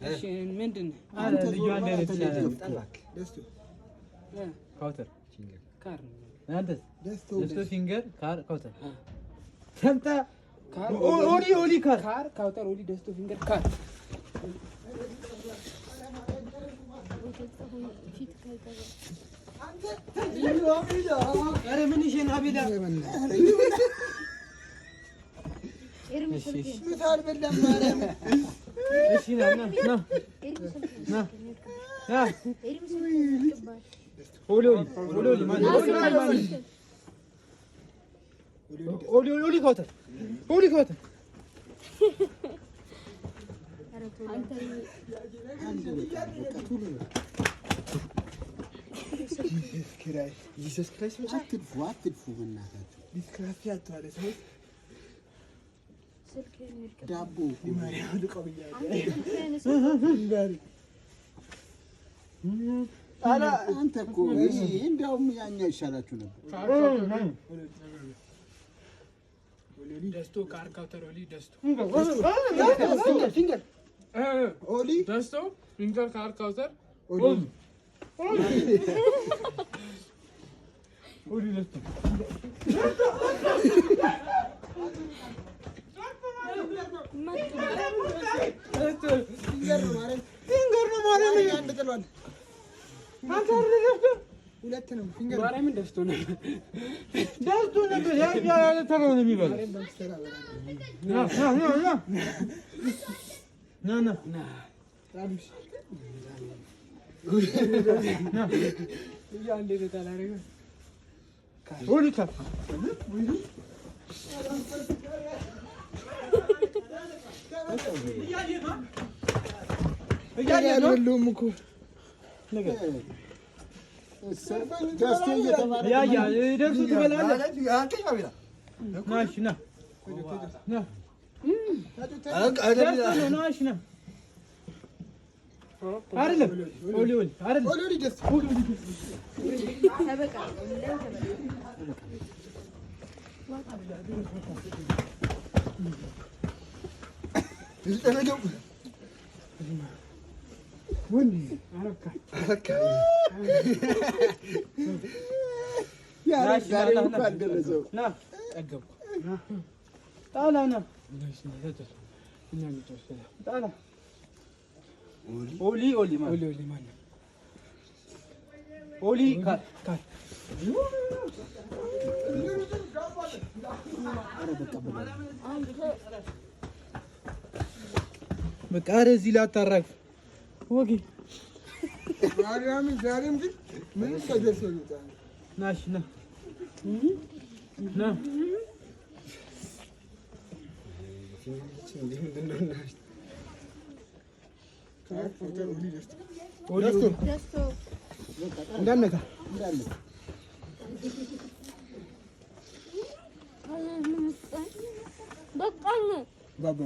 እሺ ምንድን ነው? አንተ ልጅ አንተ ደስቶ ካውተር ካር አንተስ ደስቶ ፊንገር ካር ካውተር ሰምታ ኦሊ ካር ካውተር ኦሊ ደስቶ ፊንገር ካር ኧረ ምን ይሽን አቤዳ እሺ ና ኦሊ ካውተር Jesus Christ አትልፉ በእናታችሁ ዲስክራፊያት አለ ሰው ዳቦ አንተ እኮ እንደውም ያኛው ይሻላችሁ ነበር። ደስቶ ካር ካውተር ኦሊ ደስቶ ፊንገር ኦሊ ደስቶ ፊንገር ካር ካውተር ኦሊ ደስቶ ፊንገር ነው ማለት ነው። አንድ ጥሏል። አንተ ደስቶ ሁለት ነው። ፊንገር ማርያምን ደስቶ ነው ያለ ተራው ነው የሚበላው። ና በቃ እዚህ ላታራግፍ ወጌ ማርያም ዛሬም ግን ምን ተደርሰው ይጣል ናሽ ና እንዳነካ ባባ